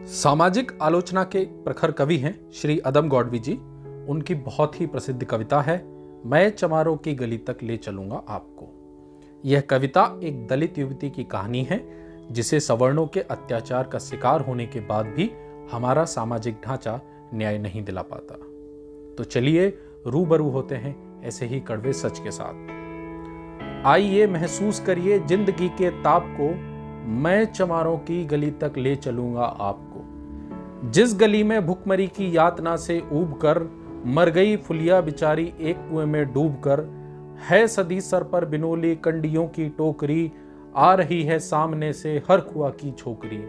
सामाजिक आलोचना के प्रखर कवि हैं श्री अदम गौडवी जी। उनकी बहुत ही प्रसिद्ध कविता है मैं चमारों की गली तक ले चलूंगा आपको। यह कविता एक दलित युवती की कहानी है जिसे सवर्णों के अत्याचार का शिकार होने के बाद भी हमारा सामाजिक ढांचा न्याय नहीं दिला पाता। तो चलिए रूबरू होते हैं ऐसे ही कड़वे सच के साथ। आइए महसूस करिए जिंदगी के ताप को, मैं चमारों की गली तक ले चलूंगा आपको। जिस गली में भुखमरी की यातना से ऊब कर मर गई फुलिया बिचारी एक कुएं में डूब कर, है सदी सर पर बिनोली कंडियों की टोकरी, आ रही है सामने से हर खुआ की छोकरी।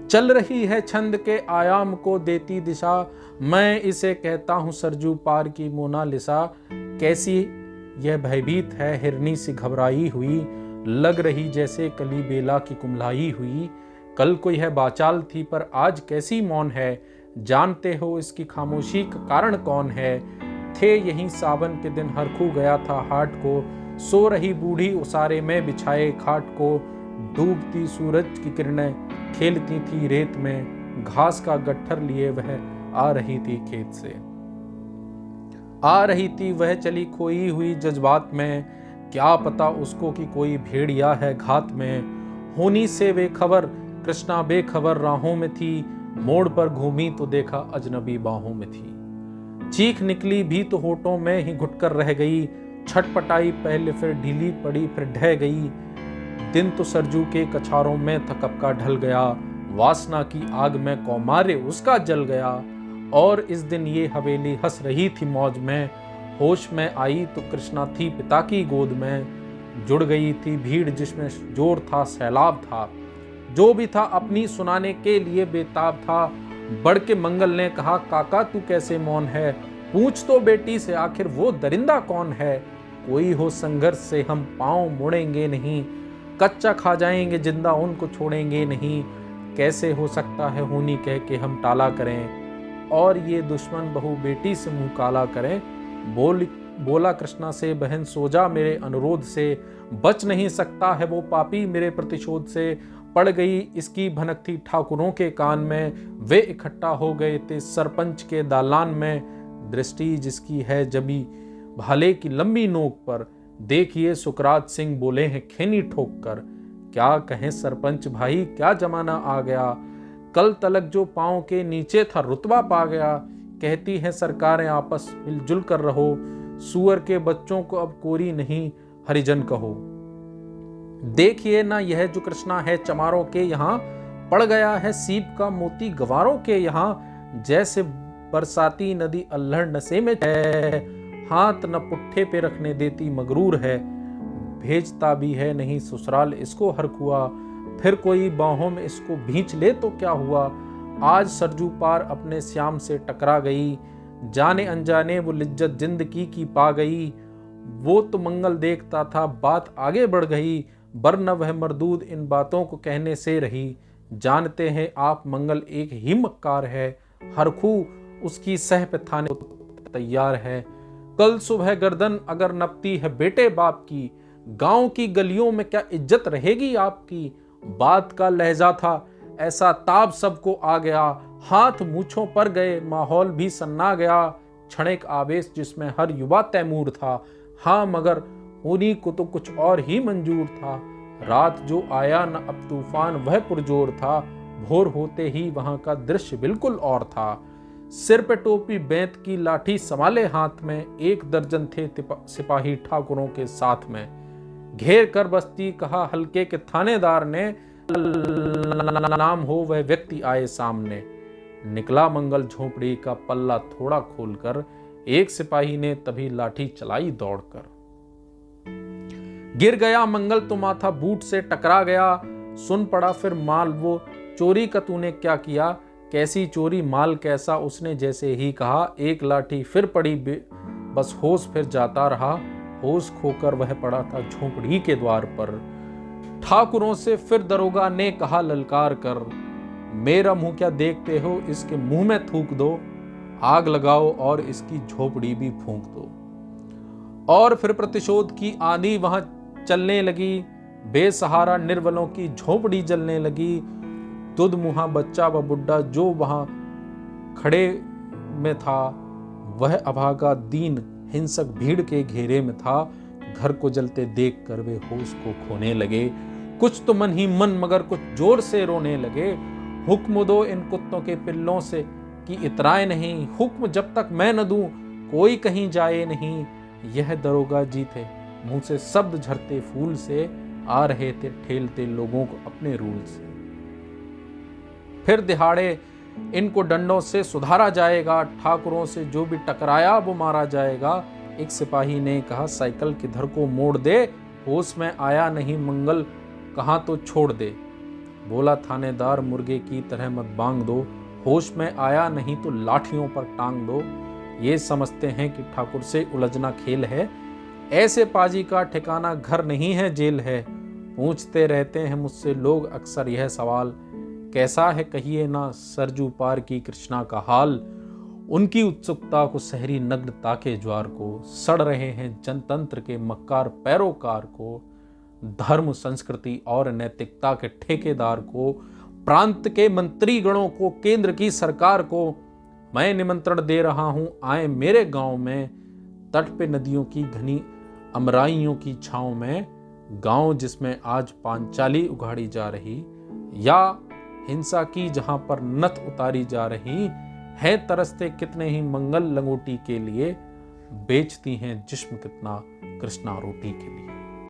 चल रही है छंद के आयाम को देती दिशा, मैं इसे कहता हूं सरजू पार की मोनालिसा। कैसी यह भयभीत है हिरनी सी घबराई हुई, लग रही जैसे कली बेला की कुम्हलाई हुई। कल कोई है बाचाल थी पर आज कैसी मौन है, जानते हो इसकी खामोशी का कारण कौन है। थे यही सावन के दिन हर खू गया था हाट को, सो रही बूढ़ी उसारे में बिछाए खाट को। डूबती सूरज की किरणें खेलती थी रेत में, घास का गट्ठर लिए वह आ रही थी खेत से। आ रही थी वह चली खोई हुई जज्बात में, क्या पता उसको कि कोई भेड़िया है घात में। होनी से वे खबर कृष्णा बेखबर राहों में थी, मोड़ पर घूमी तो देखा अजनबी बाहों में थी। चीख निकली भी तो होठों में ही घुटकर रह गई, छटपटाई पहले फिर ढीली पड़ी फिर ढह गई। दिन तो सरजू के कछारों में थकपका ढल गया, वासना की आग में कौमारे उसका जल गया। और इस दिन ये हवेली हंस रही थी मौज में, होश में आई तो कृष्णा थी पिता की गोद में। जुड़ गई थी भीड़ जिसमें जोर था सैलाब था, जो भी था अपनी सुनाने के लिए बेताब था। बढ़ के मंगल ने कहा काका तू कैसे मौन है, पूछ तो बेटी से आखिर वो दरिंदा कौन है। कोई हो संघर्ष से हम पांव मुड़ेंगे नहीं, कच्चा खा जाएंगे जिंदा उनको छोड़ेंगे नहीं। कैसे हो सकता है होनी कह के हम टाला करें, और ये दुश्मन बहू बेटी से मुंह काला करें। बोला कृष्णा से बहन सो जा मेरे अनुरोध से, बच नहीं सकता है वो पापी मेरे प्रतिशोध से। पड़ गई इसकी भनक थी ठाकुरों के कान में, वे इकट्ठा हो गए थे सरपंच के दालान में। दृष्टि जिसकी है जबी भाले की लंबी नोक पर, देखिए सुकरात सिंह बोले हैं खेनी ठोक कर। क्या कहें सरपंच भाई क्या जमाना आ गया, कल तलक जो पांव के नीचे था रुतबा पा गया। कहती हैं सरकारें आपस मिलजुल कर रहो, सुअर के बच्चों को अब कोरी नहीं हरिजन कहो। देखिए ना यह जो कृष्णा है चमारों के यहाँ, पड़ गया है सीप का मोती गवारों के यहाँ। जैसे बरसाती नदी अल्हड़ नशे में है, हाथ न पुट्ठे पे रखने देती मगरूर है। भेजता भी है नहीं ससुराल इसको हर कुआ, फिर कोई बाहों में इसको भींच ले तो क्या हुआ। आज सरजू पार अपने श्याम से टकरा गई, जाने अनजाने वो लिज्जत जिंदगी की पा गई। वो तो मंगल देखता था बात आगे बढ़ गई, वरन वह मरदूद इन बातों को कहने से रही। जानते हैं आप मंगल एक ही मक्कार है, हर खू उसकी सह पे थाने तैयार है। कल सुबह गर्दन अगर नपती है बेटे बाप की, गांव की गलियों में क्या इज्जत रहेगी आपकी। बात का लहजा था ऐसा ताब सबको आ गया, हाथ मूछों पर गए माहौल भी सन्ना गया। क्षणिक आवेश जिसमें हर युवा तैमूर था, हाँ मगर उन्हीं को तो कुछ और ही मंजूर था। रात जो आया न अब तूफान वह पुरजोर था, भोर होते ही वहां का दृश्य बिल्कुल और था। सिर पे टोपी बेंत की लाठी संभाले हाथ में, 1 दर्जन थे सिपाही ठाकुरों के साथ में। घेर कर बस्ती कहा हल्के के थानेदार ने, नाम हो वह व्यक्ति आए सामने। निकला मंगल झोपड़ी का पल्ला थोड़ा खोलकर, एक सिपाही ने तभी लाठी चलाई दौड़कर। गिर गया मंगल तो माथा बूट से टकरा गया, सुन पड़ा फिर माल वो चोरी का तूने क्या किया। कैसी चोरी माल कैसा उसने जैसे ही कहा, एक लाठी फिर पड़ी बस होश फिर जाता रहा। होश खोकर वह पड़ा था झोपड़ी के द्वार पर। ठाकुरों से फिर दरोगा ने कहा ललकार कर, मेरा मुंह क्या देखते हो इसके मुंह में थूक दो, आग लगाओ और इसकी झोपड़ी भी फूंक दो। और फिर प्रतिशोध की आंधी वहां चलने लगी, बेसहारा निर्बलों की झोपड़ी जलने लगी। दुध मुहा बच्चा व बुड्ढा जो वहां खड़े में था, वह अभागा दीन हिंसक भीड़ के घेरे में था। घर को जलते देख कर वे होश को खोने लगे। कुछ तो मन ही मन मगर कुछ जोर से रोने लगे। हुक्म दो इन कुत्तों के पिल्लों से कि इतराए नहीं, हुक्म जब तक मैं न दूं कोई कहीं जाए नहीं। यह दरोगा जी थे, मुंह से शब्द झरते फूल से, आ रहे थे ठेलते लोगों को अपने रूल से। फिर दिहाड़े इनको डंडों से सुधारा जाएगा, ठाकुरों से जो भी टकराया वो मारा जाएगा। एक सिपाही ने कहा साइकिल किधर को मोड़ दे, होश में आया नहीं मंगल कहाँ तो छोड़ दे। बोला थानेदार मुर्गे की तरह मत बांग दो, होश में आया नहीं तो लाठियों पर टांग दो। ये समझते हैं कि ठाकुर से उलझना खेल है, ऐसे पाजी का ठिकाना घर नहीं है जेल है। पूछते रहते हैं मुझसे लोग अक्सर यह सवाल, कैसा है कहिए ना सरजू पार की कृष्णा का हाल। उनकी उत्सुकता को सहरी नग्नता के ज्वार को, सड़ रहे हैं जनतंत्र के मक्कार पैरोकार को। धर्म संस्कृति और नैतिकता के ठेकेदार को, प्रांत के मंत्री गणों को, केंद्र की सरकार को मैं निमंत्रण दे रहा हूं, आए मेरे गांव में। तट पे नदियों की घनी अमराइयों की छांव में, गांव जिसमें आज पांचाली उगाड़ी जा रही, या हिंसा की जहां पर नथ उतारी जा रही है। तरसते कितने ही मंगल लंगोटी के लिए, बेचती हैं जिस्म कितना कृष्णा रोटी के लिए।